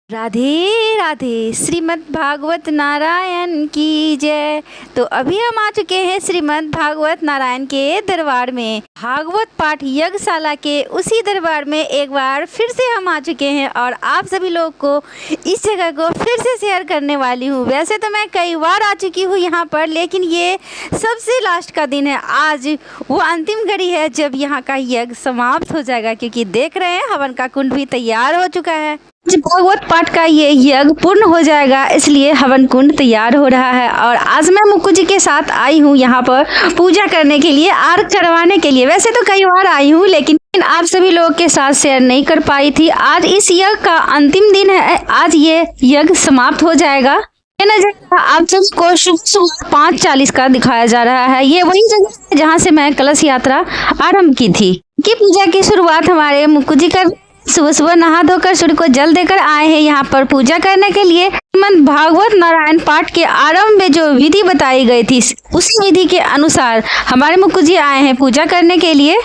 राधे राधे। श्रीमद् भागवत नारायण की जय। तो अभी हम आ चुके हैं श्रीमद् भागवत नारायण के दरबार में, भागवत पाठ यज्ञशाला के उसी दरबार में एक बार फिर से हम आ चुके हैं और आप सभी लोग को इस जगह को फिर से शेयर करने वाली हूँ। वैसे तो मैं कई बार आ चुकी हूँ यहाँ पर, लेकिन ये सबसे लास्ट का दिन है। आज वो अंतिम घड़ी है जब यहाँ का यज्ञ समाप्त हो जाएगा, क्योंकि देख रहे हैं हवन का कुंड भी तैयार हो चुका है। जब भागवत पाठ का ये यज्ञ पूर्ण हो जाएगा, इसलिए हवन कुंड तैयार हो रहा है। और आज मैं मुक्कू जी के साथ आई हूँ यहाँ पर पूजा करने के लिए, अर्घ करवाने के लिए। वैसे तो कई बार आई हूँ, लेकिन आप सभी लोगों के साथ शेयर नहीं कर पाई थी। आज इस यज्ञ का अंतिम दिन है, आज ये यज्ञ समाप्त हो जाएगा। ये नजारा आप सबको सुबह 5:40 का दिखाया जा रहा है। ये वही जगह है जहाँ से मैं कलश यात्रा आरम्भ की थी। की पूजा की शुरुआत हमारे मुक्कू जी कर सुबह सुबह नहा धोकर सूर्य को जल देकर आए हैं यहाँ पर पूजा करने के लिए। श्रीमद् भागवत नारायण पाठ के आरंभ में जो विधि बताई गई थी, उसी विधि के अनुसार हमारे मुक्कू जी आए हैं पूजा करने के लिए,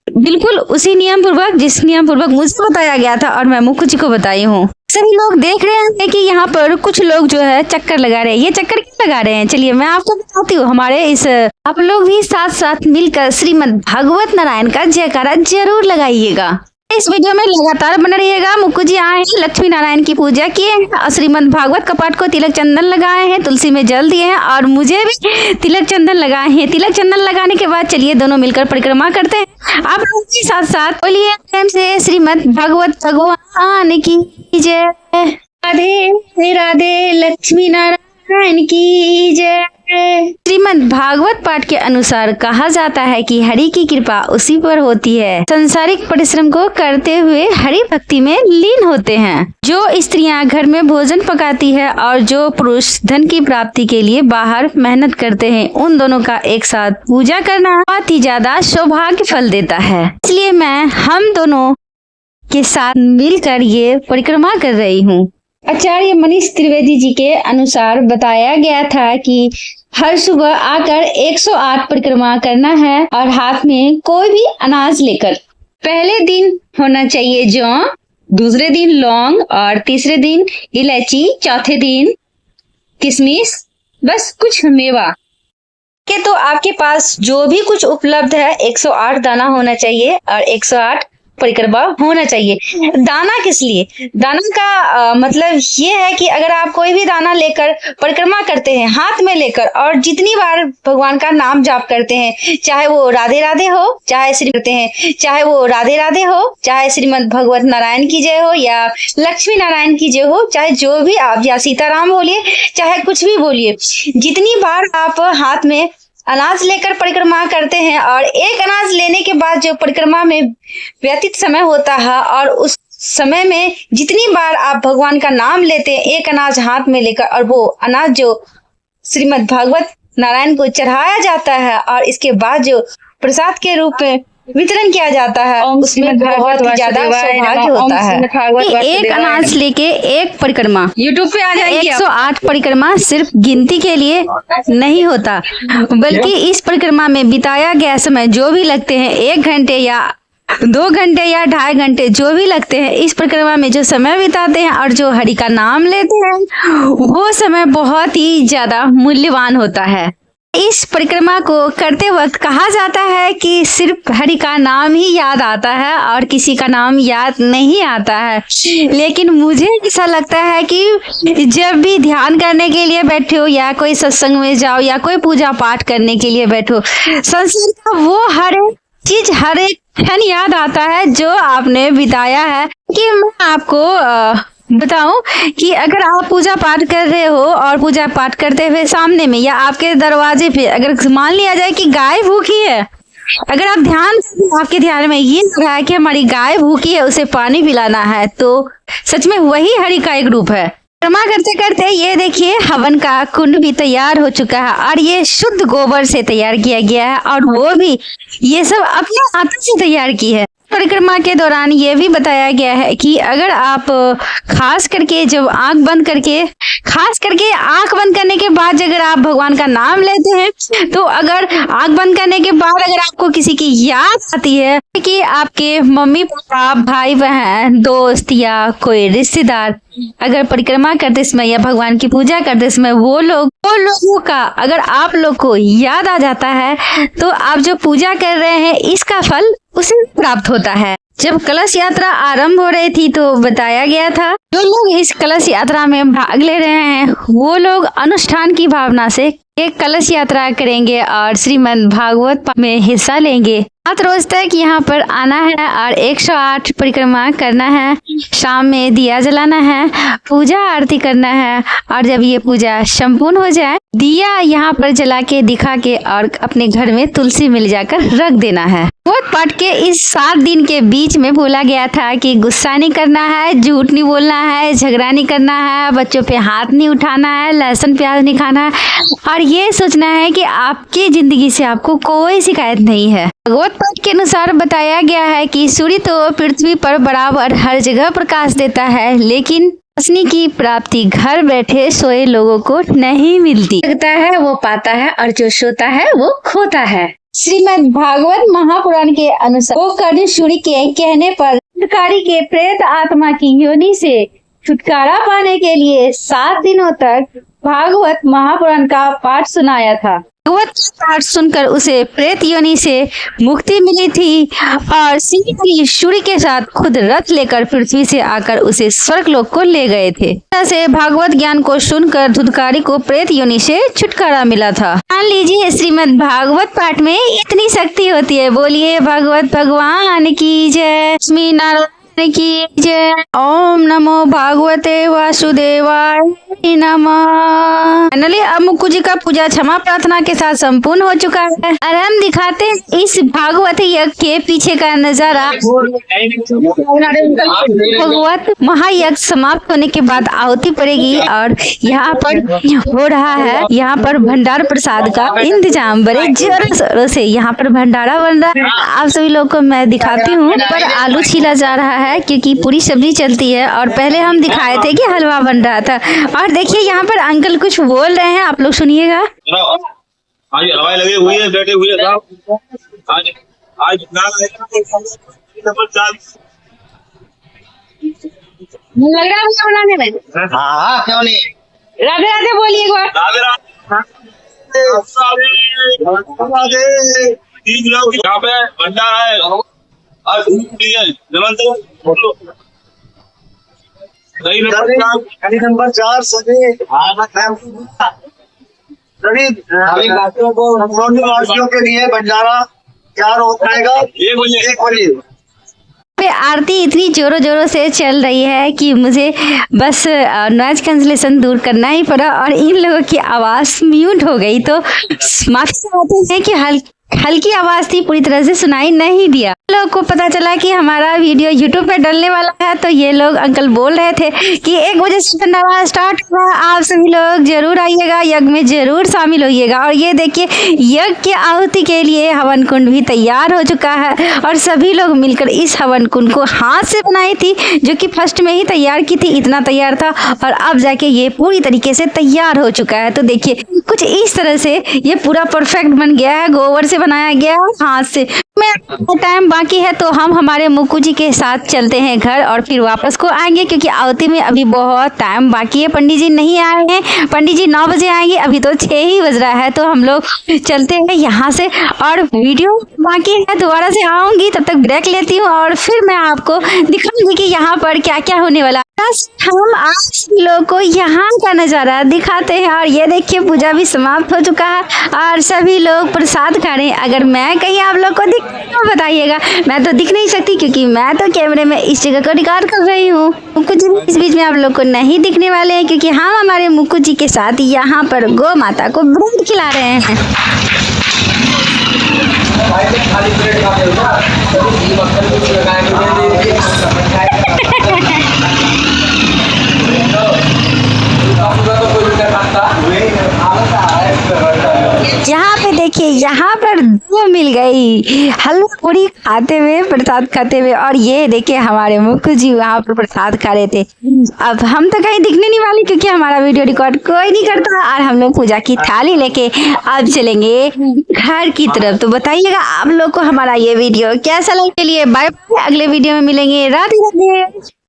बिल्कुल उसी नियम पूर्वक जिस नियम पूर्वक मुझे बताया गया था और मैं मुक्कू जी को बताई हूँ। सभी लोग देख रहे हैं कि यहाँ पर कुछ लोग जो है चक्कर लगा रहे हैं। ये चक्कर क्यों लगा रहे हैं, चलिए मैं आपको बताती हूँ। हमारे इस आप लोग भी साथ साथ मिलकर श्रीमद् भागवत नारायण का जयकारा जरूर लगाइएगा। इस वीडियो में लगातार बने रहिएगा। मुक्कू जी आए हैं, लक्ष्मी नारायण की पूजा किए हैं, श्रीमद् भागवत कपाट को तिलक चंदन लगाए हैं, तुलसी में जल दिए हैं और मुझे भी तिलक चंदन लगाए हैं। तिलक चंदन लगाने के बाद चलिए दोनों मिलकर परिक्रमा करते हैं। आप लोग भी साथ साथ बोलिए प्रेम से श्रीमद् भागवत भगवान की जय। राधे राधे, लक्ष्मी नारायण की जय। श्रीमद् भागवत पाठ के अनुसार कहा जाता है कि हरि की कृपा उसी पर होती है संसारिक परिश्रम को करते हुए हरि भक्ति में लीन होते हैं। जो स्त्रियां घर में भोजन पकाती है और जो पुरुष धन की प्राप्ति के लिए बाहर मेहनत करते हैं, उन दोनों का एक साथ पूजा करना बहुत ही ज्यादा सौभाग्य फल देता है। इसलिए मैं हम दोनों के साथ मिलकर ये परिक्रमा कर रही हूँ। आचार्य मनीष त्रिवेदी जी के अनुसार बताया गया था कि हर सुबह आकर 108 परिक्रमा करना है और हाथ में कोई भी अनाज लेकर। पहले दिन होना चाहिए जौ, दूसरे दिन लौंग और तीसरे दिन इलायची, चौथे दिन किशमिश, बस कुछ मेवा के। तो आपके पास जो भी कुछ उपलब्ध है 108 दाना होना चाहिए और 108 परिक्रमा होना चाहिए। दाना किस लिए? दाना का मतलब ये है कि अगर आप कोई भी दाना लेकर परिक्रमा करते हैं हाथ में लेकर, और जितनी बार भगवान का नाम जाप करते हैं, चाहे वो राधे राधे हो, चाहे चाहे श्रीमद् भागवत नारायण की जय हो या लक्ष्मी नारायण की जय हो, चाहे जो भी आप, या सीताराम बोलिए, चाहे कुछ भी बोलिए, जितनी बार आप हाथ में अनाज लेकर परिक्रमा करते हैं और एक अनाज लेने के बाद जो परिक्रमा में व्यतीत समय होता है, और उस समय में जितनी बार आप भगवान का नाम लेते हैं एक अनाज हाथ में लेकर, और वो अनाज जो श्रीमद् भागवत नारायण को चढ़ाया जाता है और इसके बाद जो प्रसाद के रूप में वितरण किया जाता है, उसमें बहुत ही ज्यादा सौभाग्य होता है। एक अनाज लेके एक परिक्रमा, यूट्यूब पे आ जाएगी। 108 परिक्रमा सिर्फ गिनती के लिए नहीं होता, बल्कि इस परिक्रमा में बिताया गया समय जो भी लगते हैं, 1 घंटे या 2 घंटे या 2.5 घंटे जो भी लगते हैं, इस परिक्रमा में जो समय बिताते हैं और जो हरि का नाम लेते हैं, वो समय बहुत ही ज्यादा मूल्यवान होता है। इस परिक्रमा को करते वक्त कहा जाता है कि सिर्फ हरि का नाम ही याद आता है और किसी का नाम याद नहीं आता है। लेकिन मुझे ऐसा लगता है कि जब भी ध्यान करने के लिए बैठे हो या कोई सत्संग में जाओ या कोई पूजा पाठ करने के लिए बैठो, संसार का वो हर एक चीज, हर एक क्षण याद आता है जो आपने बिताया है। कि मैं आपको बताऊं कि अगर आप पूजा पाठ कर रहे हो और पूजा पाठ करते हुए सामने में या आपके दरवाजे पे अगर मान लिया जाए कि गाय भूखी है, अगर आप ध्यान से आपके ध्यान में ये लग रहा है कि हमारी गाय भूखी है, उसे पानी पिलाना है, तो सच में वही हरि का एक रूप है। परिक्रमा करते करते ये देखिए हवन का कुंड भी तैयार हो चुका है और ये शुद्ध गोबर से तैयार किया गया है, और वो भी ये सब अपने हाथों से तैयार की है। परिक्रमा के दौरान ये भी बताया गया है कि अगर आप खास करके जब आंख बंद करके खास करके आंख बंद करने के बाद अगर आप भगवान का नाम लेते हैं तो अगर आंख बंद करने के बाद अगर आपको किसी की याद आती है कि आपके मम्मी पापा, भाई बहन, दोस्त या कोई रिश्तेदार अगर परिक्रमा करते समय या भगवान की पूजा करते समय वो लोगों का अगर आप लोग को याद आ जाता है तो आप जो पूजा कर रहे हैं इसका फल उसे प्राप्त होता है। जब कलश यात्रा आरंभ हो रही थी तो बताया गया था जो लोग इस कलश यात्रा में भाग ले रहे हैं वो लोग अनुष्ठान की भावना से एक कलश यात्रा करेंगे और श्रीमद् भागवत में हिस्सा लेंगे। 7 रोज तक यहाँ पर आना है और 108 परिक्रमा करना है। शाम में दिया जलाना है, पूजा आरती करना है और जब ये पूजा संपूर्ण हो जाए दिया यहाँ पर जला के दिखा के और अपने घर में तुलसी मिल जाकर रख देना है। भागवत पाठ के इस 7 दिन के बीच में बोला गया था कि गुस्सा नहीं करना है, झूठ नहीं बोलना है, झगड़ा नहीं करना है, बच्चों पे हाथ नहीं उठाना है, लहसुन प्याज नहीं खाना है और ये सोचना है कि आपकी जिंदगी से आपको कोई शिकायत नहीं है। भागवत पाठ के अनुसार बताया गया है कि सूर्य तो पृथ्वी पर बराबर हर जगह प्रकाश देता है लेकिन रोशनी की प्राप्ति घर बैठे सोए लोगों को नहीं मिलती। लगता है वो पाता है और जो सोता है वो खोता है। श्रीमद् भागवत महापुराण के अनुसार वो कर्ण सूर्य के कहने पर भिखारी के प्रेत आत्मा की योनि से छुटकारा पाने के लिए 7 दिनों तक भागवत महापुराण का पाठ सुनाया था। भागवत का पाठ सुनकर उसे प्रेत योनि से मुक्ति मिली थी और श्री सूर्य के साथ खुद रथ लेकर पृथ्वी से आकर उसे स्वर्गलोक को ले गए थे। से भागवत ज्ञान को सुनकर धुतकारी को प्रेत योनि से छुटकारा मिला था। मान लीजिए श्रीमद् भागवत पाठ में इतनी शक्ति होती है। बोलिए भागवत भगवान की जय, लक्ष्मी नारायण की जय। ओम नमो भागवते वासुदेवाय नमः। फाइनली अब मुक्कू जी का पूजा क्षमा प्रार्थना के साथ संपूर्ण हो चुका है और हम दिखाते हैं इस भागवत यज्ञ के पीछे का नजारा। भागवत महायज्ञ समाप्त होने के बाद आहुति पड़ेगी और यहाँ पर हो रहा है, यहाँ पर भंडार प्रसाद का इंतजाम बड़े जोरों शोरों से यहाँ पर भंडारा बन रहा है। आप सभी लोग को मैं दिखाती हूँ। पर आलू छीला जा रहा है क्योंकि पूरी सब्जी चलती है और पहले हम दिखाए थे कि हलवा बन रहा था। और देखिए यहाँ पर अंकल कुछ बोल रहे हैं, आप लोग सुनिएगा। आज हलवाई लगे हुए हैं, बैठे हुए हैं। आज लग रहा है बनाने में। हाँ क्यों नहीं। राधे राधे बोलिए एक बार। राधे राधे। यहाँ पे भंडारा है और नंबर 4 सभी वासियों के लिए भंडारा 4 हो जाएगा। 1 बजे पे आरती इतनी जोरों जोरों से चल रही है कि मुझे बस नॉइज कैंसलेशन दूर करना ही पड़ा और इन लोगों की आवाज म्यूट हो गई तो माफी चाहते हैं कि हल्की आवाज थी, पूरी तरह से सुनाई नहीं दिया। लोग को पता चला कि हमारा वीडियो यूट्यूब पे डलने वाला है तो ये लोग अंकल बोल रहे थे कि 1 बजे से भंडारा स्टार्ट हुआ, आप सभी लोग जरूर आइएगा, यज्ञ में जरूर शामिल होइएगा। और ये देखिए यज्ञ के आहुति के लिए हवन कुंड भी तैयार हो चुका है और सभी लोग मिलकर इस हवन कुंड को हाथ से बनाई थी, जो कि फर्स्ट में ही तैयार की थी, इतना तैयार था और अब जाके ये पूरी तरीके से तैयार हो चुका है। तो देखिए कुछ इस तरह से ये पूरा परफेक्ट बन गया है, गोबर से बनाया गया है हाथ से। टाइम बाकी है तो हम हमारे मुक्कू जी के साथ चलते हैं घर और फिर वापस को आएंगे क्योंकि आहुति में अभी बहुत टाइम बाकी है। पंडित जी नहीं आए हैं, पंडित जी 9 बजे आएंगे, अभी तो 6 ही बज रहा है। तो हम लोग चलते हैं यहाँ से और वीडियो बाकी है, दोबारा से आऊंगी, तब तक ब्रेक लेती हूँ और फिर मैं आपको दिखाऊंगी कि यहाँ पर क्या क्या होने वाला। बस हम आज लोग को यहाँ का नज़ारा दिखाते हैं और ये देखिए पूजा भी समाप्त हो चुका है और सभी लोग प्रसाद खा रहे हैं। अगर मैं कहीं आप लोग को तो बताइएगा, मैं तो दिख नहीं सकती क्योंकि मैं तो कैमरे में इस जगह को रिकॉर्ड कर रही हूँ। मुक्कू जी इस बीच में आप लोग को नहीं दिखने वाले हैं क्योंकि हम हमारे मुक्कू जी के साथ यहाँ पर गौ माता को ब्रेड खिला रहे हैं। यहाँ पे देखिए, यहाँ पर 2 मिल गई, हलवा पूरी खाते हुए, प्रसाद खाते हुए। और ये देखिए हमारे मुक्कू जी वहाँ पर प्रसाद खा रहे थे। अब हम तो कहीं दिखने नहीं वाले क्योंकि हमारा वीडियो रिकॉर्ड कोई नहीं करता, और हम लोग पूजा की थाली लेके अब चलेंगे घर की तरफ। तो बताइएगा आप लोग को हमारा ये वीडियो कैसा लगे। चलिए बाय बाय, अगले वीडियो में मिलेंगे। राधे राधे।